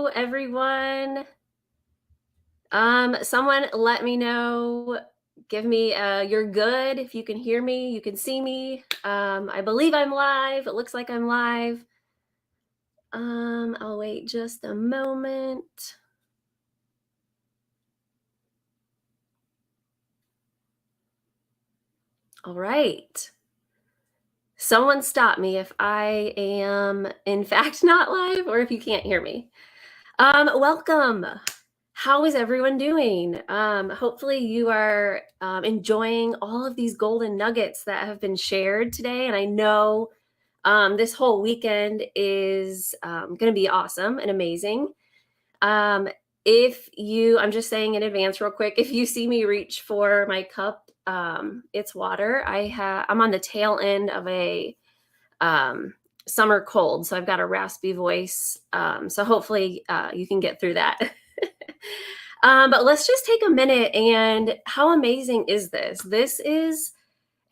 Hello, everyone. Someone let me know. Give me you're good. If you can hear me, you can see me. I believe I'm live. It looks like I'm live. I'll wait just a moment. All right. Someone stop me if I am in fact not live or if you can't hear me. Welcome. How is everyone doing? Hopefully you are enjoying all of these golden nuggets that have been shared today. And I know this whole weekend is going to be awesome and amazing. I'm just saying in advance real quick, if you see me reach for my cup, it's water. I'm on the tail end of a um, summer cold, so I've got a raspy voice. So hopefully you can get through that. But let's just take a minute. And how amazing is this? This is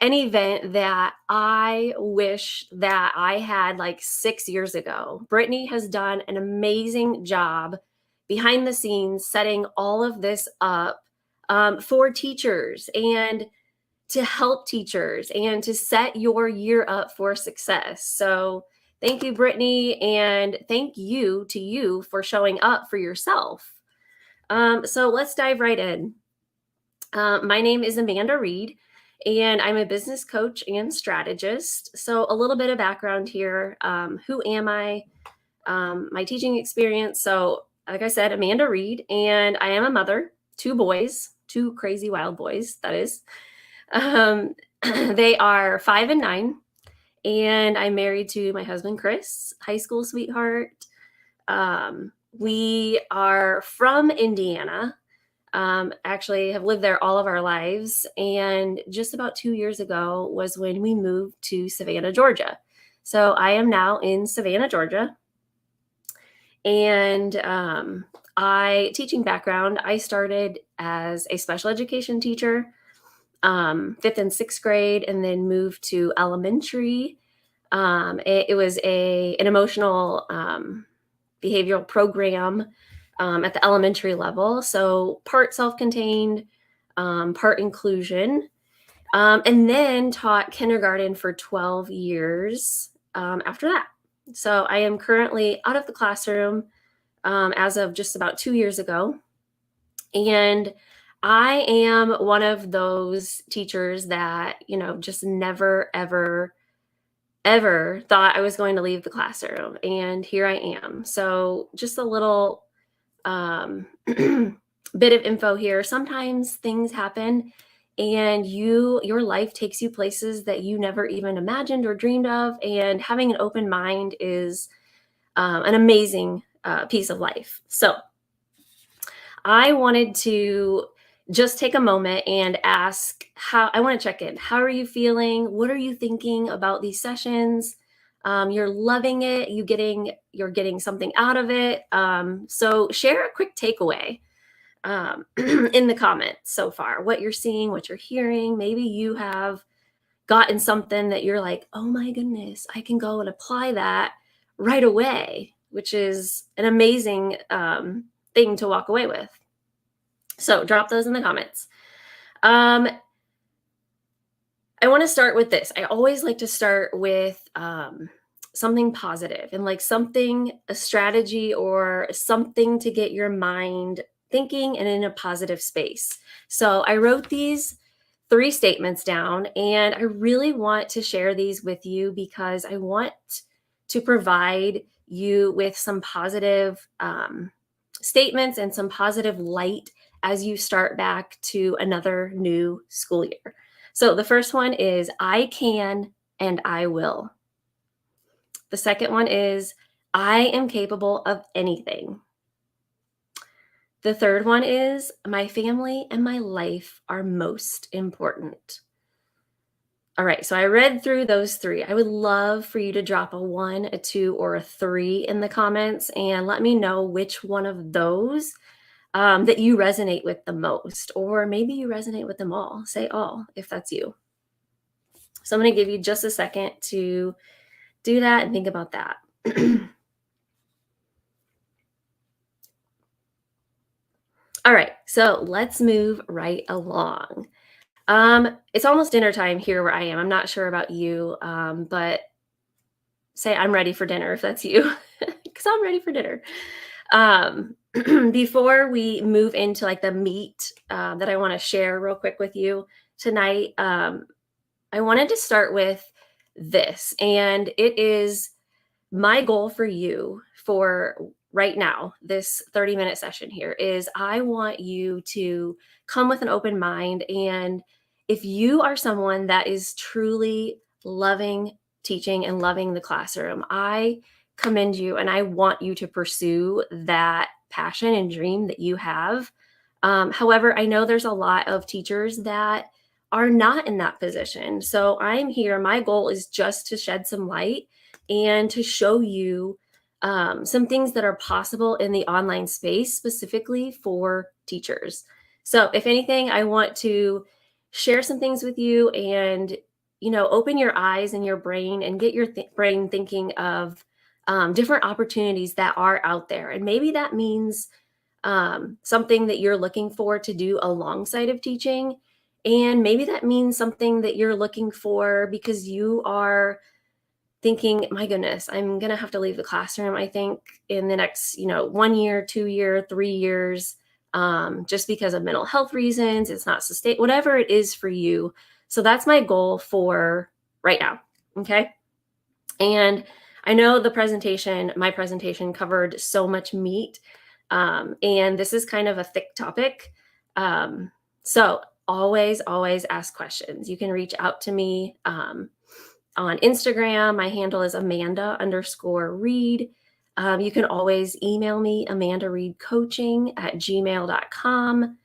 an event that I wish that I had like 6 years ago. Brittany has done an amazing job behind the scenes setting all of this up for teachers and to help teachers and to set your year up for success. So thank you, Brittany, and thank you to you for showing up for yourself. So let's dive right in. My name is Amanda Reed, and I'm a business coach and strategist. So a little bit of background here. Who am I? My teaching experience. So like I said, Amanda Reed, and I am a mother, two boys, two crazy wild boys, that is. They are 5 and 9, and I'm married to my husband, Chris, high school sweetheart. We are from Indiana, actually have lived there all of our lives. And just about 2 years ago was when we moved to Savannah, Georgia. So I am now in Savannah, Georgia. And teaching background, I started as a special education teacher, 5th and 6th grade, and then moved to elementary. It was an emotional behavioral program at the elementary level. So part self-contained, part inclusion, and then taught kindergarten for 12 years after that. So I am currently out of the classroom as of just about 2 years ago. And I am one of those teachers that, just never, ever thought I was going to leave the classroom. And here I am. So just a little bit of info here. Sometimes things happen and your life takes you places that you never even imagined or dreamed of. And having an open mind is an amazing piece of life. So I wanted to just take a moment and ask I want to check in. How are you feeling? What are you thinking about these sessions? You're loving it. You're getting something out of it. So share a quick takeaway in the comments so far, what you're seeing, what you're hearing. Maybe you have gotten something that you're like, oh my goodness, I can go and apply that right away, which is an amazing thing to walk away with. So drop those in the comments. I want to start with this. I always like to start with something positive and like a strategy or something to get your mind thinking and in a positive space. So I wrote these 3 statements down, and I really want to share these with you because I want to provide you with some positive statements and some positive light as you start back to another new school year. So the first one is I can and I will. The second one is I am capable of anything. The third one is my family and my life are most important. All right, so I read through those 3. I would love for you to drop a 1, a 2, or a 3 in the comments and let me know which one of those that you resonate with the most, or maybe you resonate with them all. Say all if that's you. So I'm going to give you just a second to do that and think about that. All right, so let's move right along. It's almost dinner time here where I am. I'm not sure about you, but say I'm ready for dinner if that's you, because I'm ready for dinner. Um, before we move into like the meat that I want to share real quick with you tonight, I wanted to start with this, and it is my goal for you for right now, this 30-minute session here is I want you to come with an open mind. And if you are someone that is truly loving teaching and loving the classroom, I commend you and I want you to pursue that passion and dream that you have. However, I know there's a lot of teachers that are not in that position. So I'm here. My goal is just to shed some light and to show you some things that are possible in the online space specifically for teachers. So, if anything, I want to share some things with you and open your eyes and your brain and get your brain thinking of different opportunities that are out there. And maybe that means something that you're looking for to do alongside of teaching. And maybe that means something that you're looking for because you are thinking, my goodness, I'm going to have to leave the classroom, I think, in the next, 1 year, 2 year, 3 years, just because of mental health reasons. It's not sustain, whatever it is for you. So that's my goal for right now. Okay. And I know my presentation covered so much meat. And this is kind of a thick topic. So always ask questions. You can reach out to me. On Instagram, my handle is Amanda_Reed. You can always email me, amandareedcoaching@gmail.com.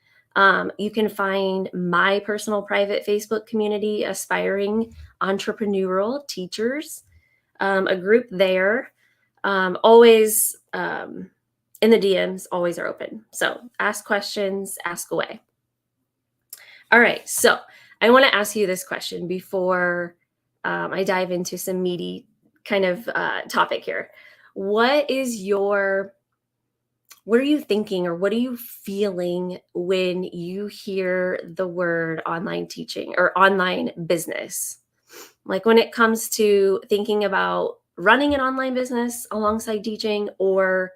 You can find my personal private Facebook community, Aspiring Entrepreneurial Teachers, a group there. Always in the DMs, always are open. So ask questions, ask away. All right, so I want to ask you this question before I dive into some meaty kind of topic here. What are you thinking or what are you feeling when you hear the word online teaching or online business? Like when it comes to thinking about running an online business alongside teaching, or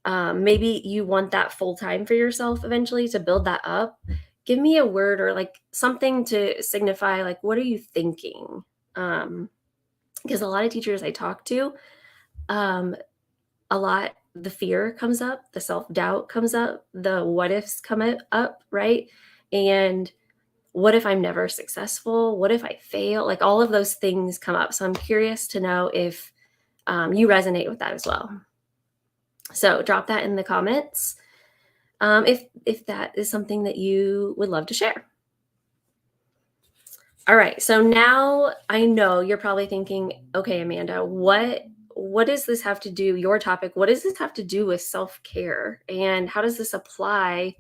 maybe you want that full time for yourself eventually to build that up. Give me a word or like something to signify, like, what are you thinking? Because a lot of teachers I talk to, um, the fear comes up, the self-doubt comes up, the what ifs up, right? And what if I'm never successful? What if I fail? Like all of those things come up. So I'm curious to know if you resonate with that as well. So drop that in the comments if that is something that you would love to share. All right. So now I know you're probably thinking, okay, Amanda, what does this have to do? Your topic. What does this have to do with self-care, and how does this apply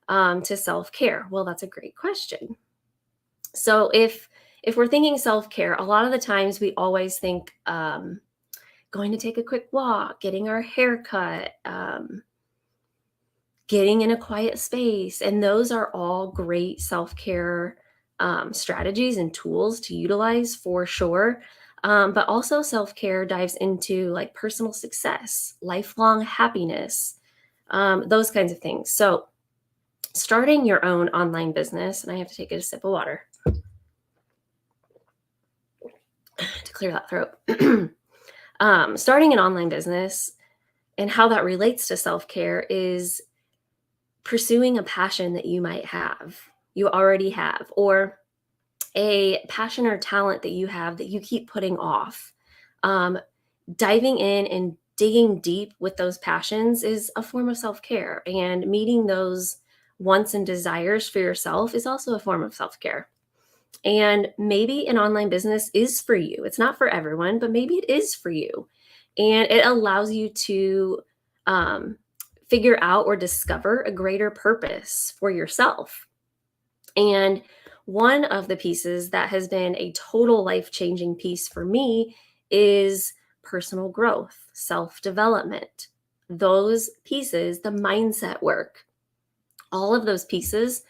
to self-care? Well, that's a great question. So if we're thinking self-care, a lot of the times we always think going to take a quick walk, getting our hair cut, getting in a quiet space. And those are all great self-care strategies and tools to utilize for sure. But also self-care dives into like personal success, lifelong happiness, those kinds of things. So starting your own online business, and I have to take a sip of water to clear that throat. Starting an online business and how that relates to self-care is pursuing a passion that you already have, or a passion or talent that you have that you keep putting off. Diving in and digging deep with those passions is a form of self-care, and meeting those wants and desires for yourself is also a form of self-care. And maybe an online business is for you. It's not for everyone, but maybe it is for you. And it allows you to figure out or discover a greater purpose for yourself. And one of the pieces that has been a total life-changing piece for me is personal growth, self-development. Those pieces, the mindset work, All of those pieces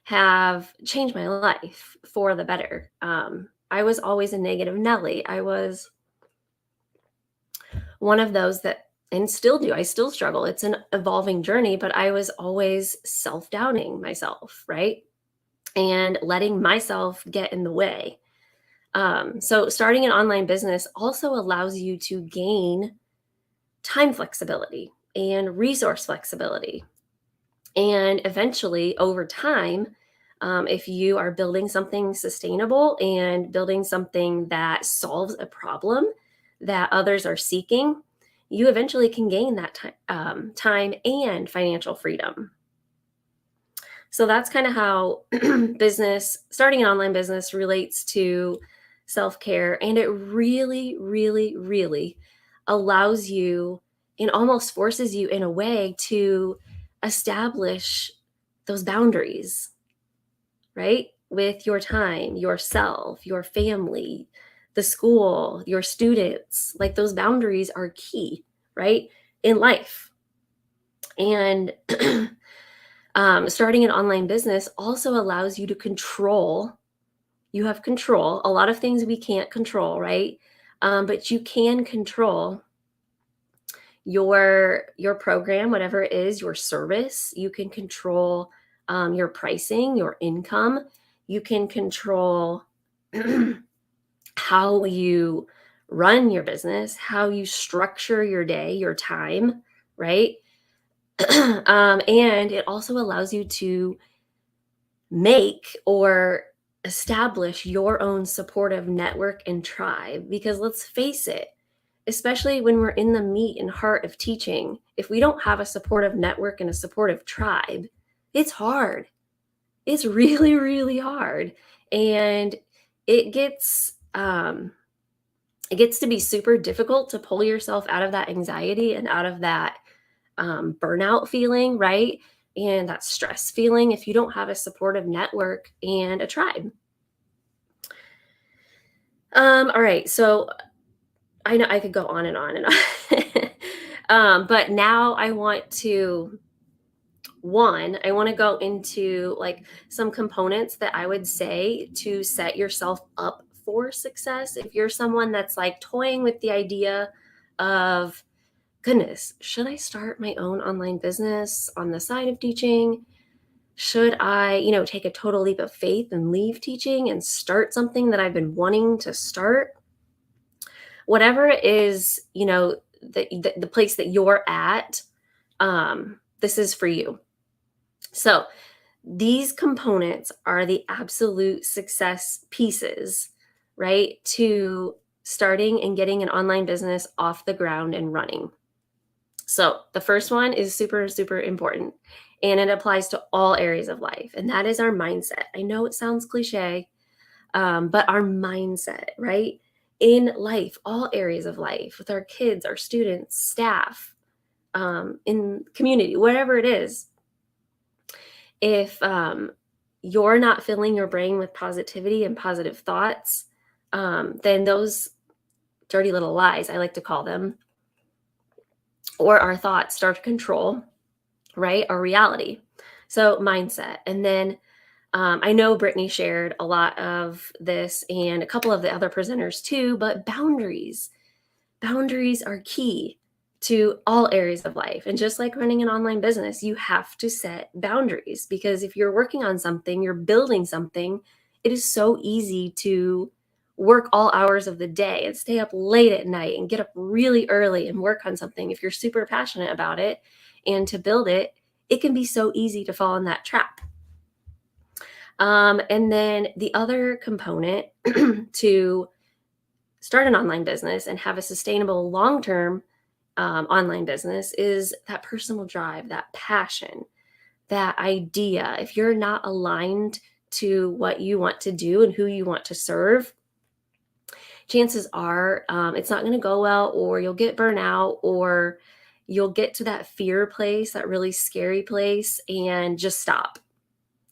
have changed my life for the better. I was always a negative Nelly. I was one of those that, and still do, I still struggle. It's an evolving journey, but I was always self doubting myself, right? And letting myself get in the way. So, starting an online business also allows you to gain time flexibility and resource flexibility. And eventually, over time, if you are building something sustainable and building something that solves a problem that others are seeking, you eventually can gain that time and financial freedom. So that's kind of how starting an online business relates to self care. And it really, really, really allows you and almost forces you in a way to establish those boundaries, right? With your time, yourself, your family, the school, your students. Like those boundaries are key, right? In life. And starting an online business also allows you to control. You have control. A lot of things we can't control, right? But you can control your program, whatever it is, your service. You can control your pricing, your income. You can control how you run your business, how you structure your day, your time, right? And it also allows you to make or establish your own supportive network and tribe. Because let's face it, especially when we're in the meat and heart of teaching, if we don't have a supportive network and a supportive tribe, it's hard. It's really, really hard. And it gets it gets to be super difficult to pull yourself out of that anxiety and out of that burnout feeling, right? And that stress feeling if you don't have a supportive network and a tribe. All right. So I know I could go on and on and on. But now I want to go into like some components that I would say to set yourself up for success. If you're someone that's like toying with the idea of, goodness, should I start my own online business on the side of teaching? Should I, take a total leap of faith and leave teaching and start something that I've been wanting to start? Whatever it is, the place that you're at, this is for you. So these components are the absolute success pieces, right, to starting and getting an online business off the ground and running. So the first one is super, super important, and it applies to all areas of life, and that is our mindset. I know it sounds cliche, but our mindset, right? In life, all areas of life, with our kids, our students, staff, in community, whatever it is, if you're not filling your brain with positivity and positive thoughts, then those dirty little lies, I like to call them, or our thoughts start to control, right, our reality. So mindset. And then I know Brittany shared a lot of this and a couple of the other presenters too, but boundaries. Boundaries are key to all areas of life. And just like running an online business, you have to set boundaries, because if you're working on something, you're building something, it is so easy to work all hours of the day and stay up late at night and get up really early and work on something if you're super passionate about it and to build it. It can be so easy to fall in that trap. And then the other component to start an online business and have a sustainable long-term online business is that personal drive, that passion, that idea. If you're not aligned to what you want to do and who you want to serve, chances are it's not going to go well, or you'll get burnout, or you'll get to that fear place, that really scary place, and just stop.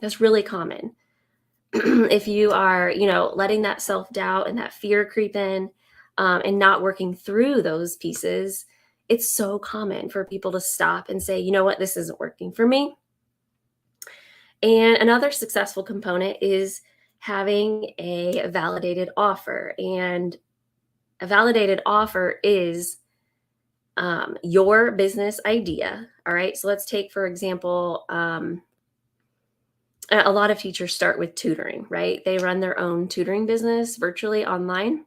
That's really common. If you are, letting that self-doubt and that fear creep in, and not working through those pieces, it's so common for people to stop and say, you know what, this isn't working for me. And another successful component is having a validated offer. And a validated offer is your business idea. All right. So let's take, for example, a lot of teachers start with tutoring, right? They run their own tutoring business virtually online.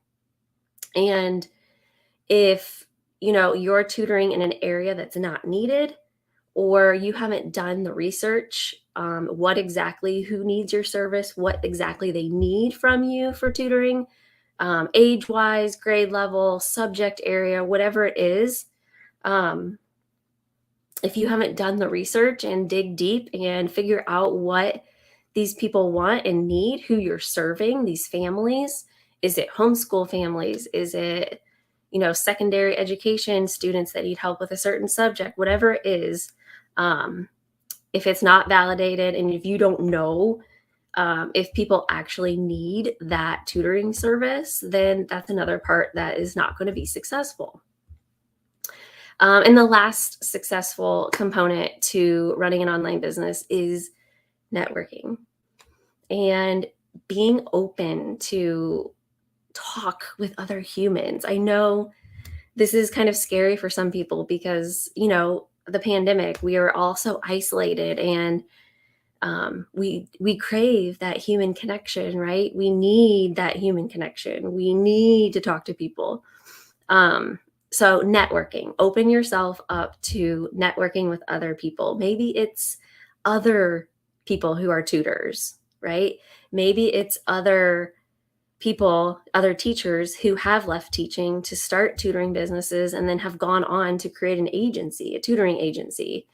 And if you're tutoring in an area that's not needed, or you haven't done the research, what exactly who needs your service, what exactly they need from you for tutoring, age wise, grade level, subject area, whatever it is. um, if you haven't done the research and dig deep and figure out what these people want and need, who you're serving, these families, is it homeschool families? Is it, secondary education students that need help with a certain subject? Whatever it is, um, if it's not validated and if you don't know if people actually need that tutoring service, then that's another part that is not going to be successful. And the last successful component to running an online business is networking and being open to talk with other humans. I know this is kind of scary for some people because, the pandemic, we are all so isolated, and we crave that human connection, right? We need that human connection. We need to talk to people. Um, so networking, open yourself up to networking with other people. Maybe it's other people who are tutors, right? Maybe it's other people, other teachers who have left teaching to start tutoring businesses and then have gone on to create an agency, a tutoring agency.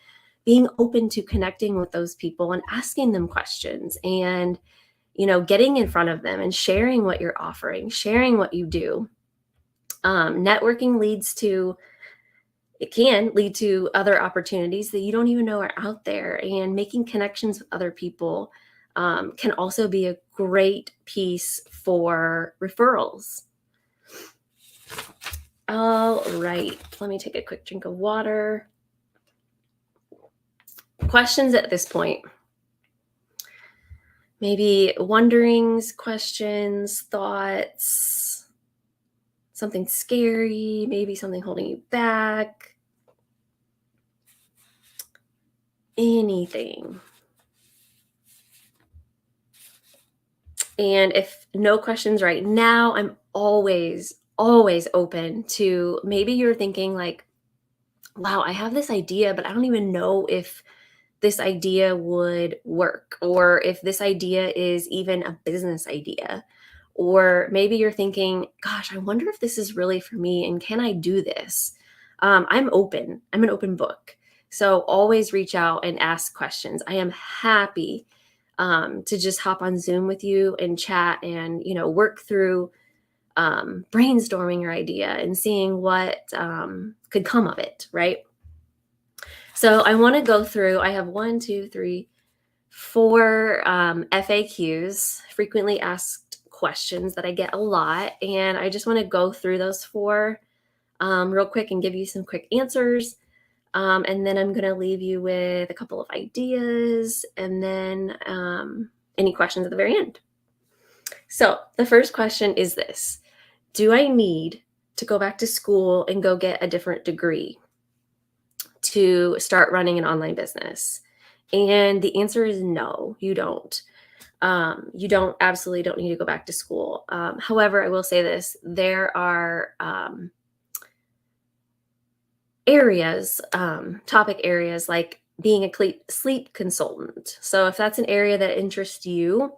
Being open to connecting with those people and asking them questions, and getting in front of them and sharing what you're offering, sharing what you do. Networking it can lead to other opportunities that you don't even know are out there, and making connections with other people can also be a great piece for referrals. All right, let me take a quick drink of water. Questions at this point? Maybe wonderings, questions, thoughts, something scary, maybe something holding you back, anything. And if no questions right now, I'm always open to, maybe you're thinking like, wow, I have this idea, but I don't even know if this idea would work, or if this idea is even a business idea. Or maybe you're thinking, gosh, I wonder if this is really for me and can I do this? I'm open. I'm an open book. So always reach out and ask questions. I am happy to just hop on Zoom with you and chat and, work through brainstorming your idea and seeing what could come of it, right? So I want to go through, I have 4 FAQs, frequently asked questions, that I get a lot. And I just want to go through those 4 real quick and give you some quick answers. And then I'm going to leave you with a couple of ideas, and then any questions at the very end. So the first question is this: do I need to go back to school and go get a different degree to start running an online business? And the answer is no, you don't. You absolutely don't need to go back to school. However, I will say this: there are topic areas like being a sleep consultant. So if that's an area that interests you,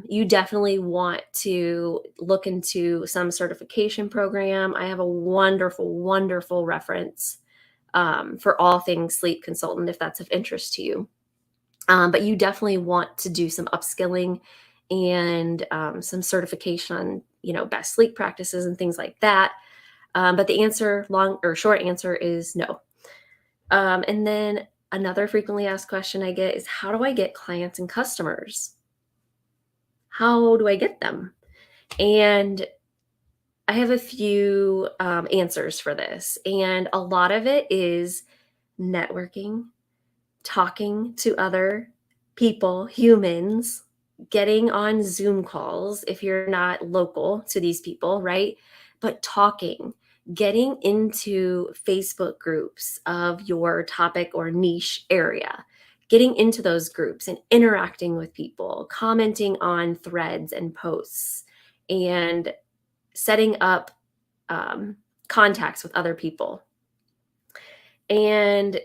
you definitely want to look into some certification program. I have a wonderful reference for all things sleep consultant, if that's of interest to you. But you definitely want to do some upskilling and some certification on, best sleep practices and things like that. But the short answer is no. And then another frequently asked question I get is, how do I get clients and customers? How do I get them? And I have a few answers for this. And a lot of it is networking, talking to other people, humans, getting on Zoom calls if you're not local to these people, right? But talking, getting into Facebook groups of your topic or niche area, getting into those groups and interacting with people, commenting on threads and posts, and setting up um, contacts with other people. And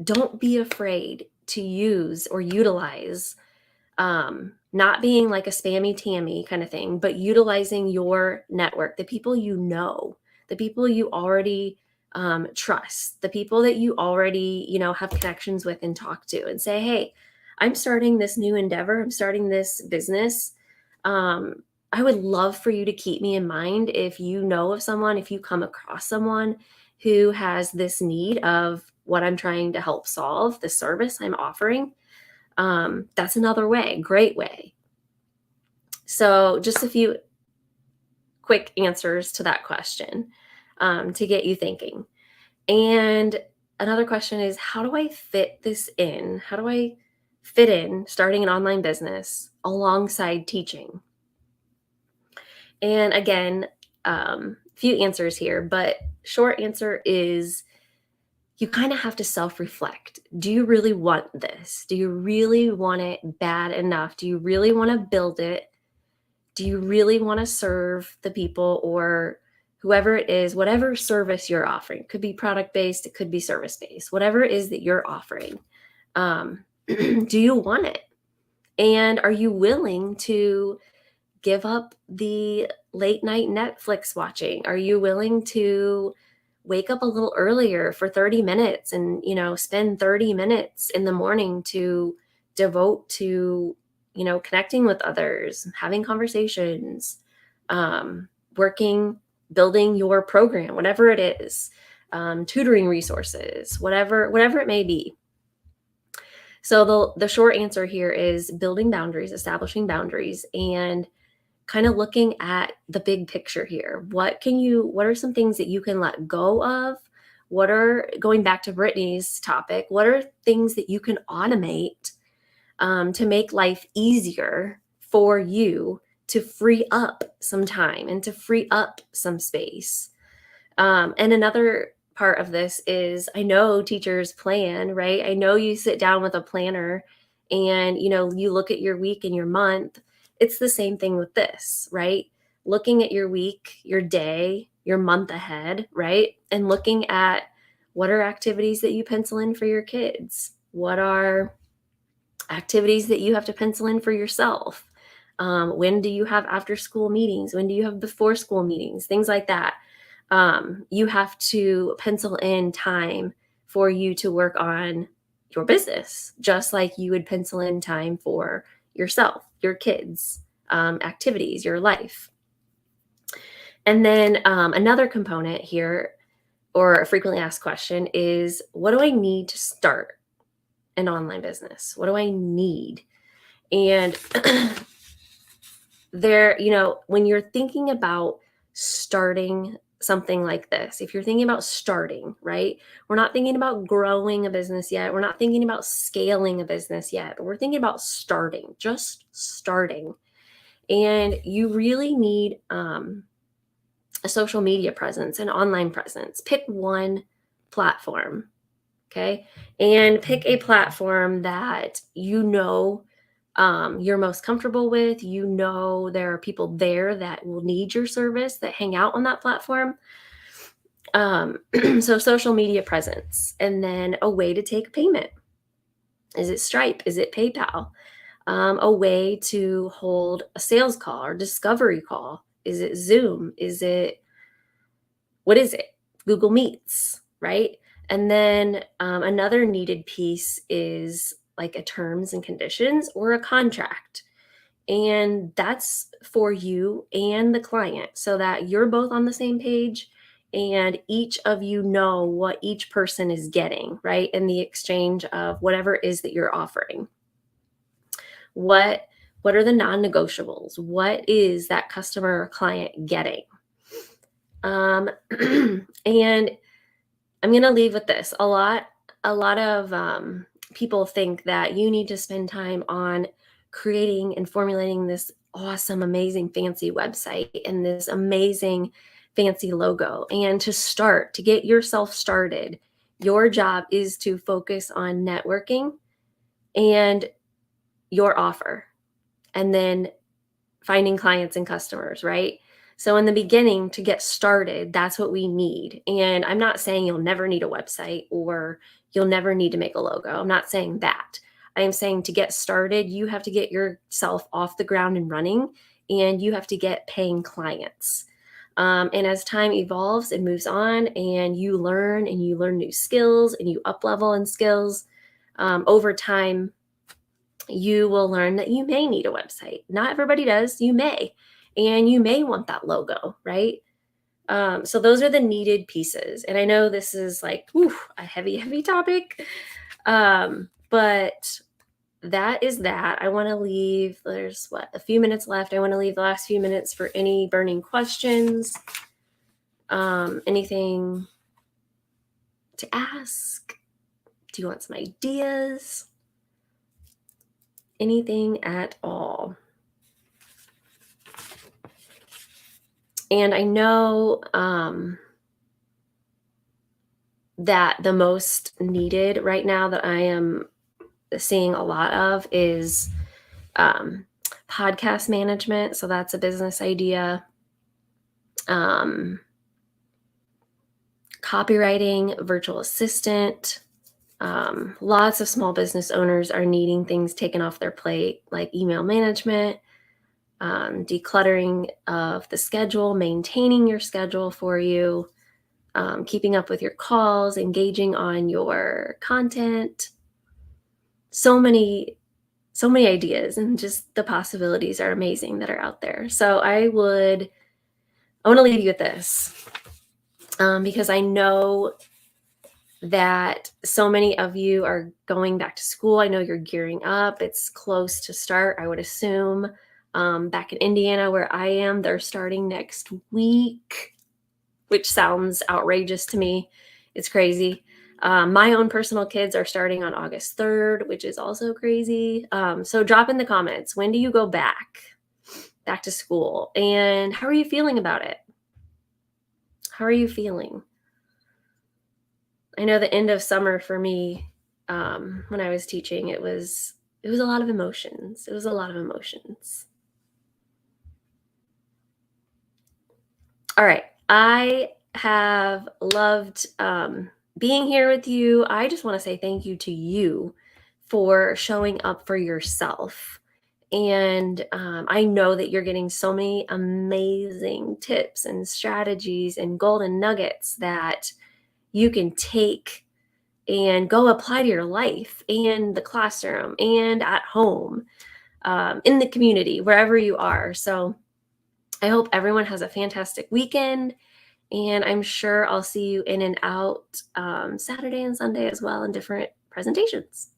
don't be afraid to use or utilize not being like a spammy Tammy kind of thing, but utilizing your network, the people you know, the people you already trust, the people that you already, have connections with and talk to, and say, hey, I'm starting this new endeavor. I'm starting this business. Um, I would love for you to keep me in mind if you know of someone, if you come across someone who has this need of what I'm trying to help solve, the service I'm offering. That's another way, great way. So, just a few quick answers to that question to get you thinking. And another question is, how do I fit this in? How do I fit in starting an online business alongside teaching? And again, few answers here, but short answer is you kind of have to self reflect. Do you really want this? Do you really want it bad enough? Do you really want to build it? Do you really want to serve the people or whoever it is, whatever service you're offering? It could be product based, it could be service based, whatever it is that you're offering. Do you want it? And are you willing to give up the late night Netflix watching? Are you willing to wake up a little earlier for 30 minutes and, spend 30 minutes in the morning to devote to, connecting with others, having conversations, working, building your program, whatever it is, tutoring resources, whatever it may be. So the short answer here is building boundaries, establishing boundaries, and kind of looking at the big picture here. What are some things that you can let go of? What are, going back to Brittany's topic, what are things that you can automate to make life easier for you, to free up some time and to free up some space? And another part of this is, I know teachers plan, right? I know you sit down with a planner and, you look at your week and your month. It's the same thing with this, right? Looking at your week, your day, your month ahead, right? And looking at what are activities that you pencil in for your kids? What are activities that you have to pencil in for yourself? When do you have after school meetings? When do you have before school meetings? Things like that. You have to pencil in time for you to work on your business, just like you would pencil in time for yourself, your kids, activities, your life. And then another component here, or a frequently asked question, is what do I need to start an online business? What do I need? And when you're thinking about starting something like this, if you're thinking about starting, right? We're not thinking about growing a business yet. We're not thinking about scaling a business yet, but we're thinking about starting, just starting. And you really need a social media presence, an online presence. Pick one platform, okay? And pick a platform that you're most comfortable with. There are people there that will need your service, that hang out on that platform. So social media presence, and then a way to take payment. Is it Stripe? Is it PayPal? A way to hold a sales call or discovery call. Is it Zoom? What is it? Google Meets, right? And then another needed piece is like a terms and conditions or a contract. And that's for you and the client so that you're both on the same page and each of you know what each person is getting, right? In the exchange of whatever it is that you're offering. What are the non-negotiables? What is that customer or client getting? And I'm going to leave with this. A lot of people think that you need to spend time on creating and formulating this awesome, amazing, fancy website and this amazing, fancy logo. And to get yourself started, your job is to focus on networking and your offer, and then finding clients and customers, right? So in the beginning, to get started, that's what we need. And I'm not saying you'll never need a website or you'll never need to make a logo. I'm not saying that. I am saying to get started, you have to get yourself off the ground and running, and you have to get paying clients. And as time evolves and moves on, and you learn new skills and you up level in skills, over time, you will learn that you may need a website. Not everybody does, you may. And you may want that logo, right? So those are the needed pieces. And I know this is like a heavy, heavy topic. But that is that. I want to leave, there's a few minutes left. I want to leave the last few minutes for any burning questions, anything to ask. Do you want some ideas? Anything at all? And I know that the most needed right now that I am seeing a lot of is podcast management. So that's a business idea. Copywriting, virtual assistant. Lots of small business owners are needing things taken off their plate, like email management, decluttering of the schedule, maintaining your schedule for you, keeping up with your calls, engaging on your content. So many ideas, and just the possibilities are amazing that are out there. So I want to leave you with this, because I know that so many of you are going back to school. I know you're gearing up. It's close to start, I would assume. Back in Indiana, where I am, they're starting next week, which sounds outrageous to me. It's crazy. My own personal kids are starting on August 3rd, which is also crazy. So drop in the comments. When do you go back to school? And how are you feeling about it? How are you feeling? I know the end of summer for me, when I was teaching, it was a lot of emotions. It was a lot of emotions. All right. I have loved being here with you. I just want to say thank you to you for showing up for yourself. And I know that you're getting so many amazing tips and strategies and golden nuggets that you can take and go apply to your life and the classroom and at home, in the community, wherever you are. So I hope everyone has a fantastic weekend, and I'm sure I'll see you in and out Saturday and Sunday as well in different presentations.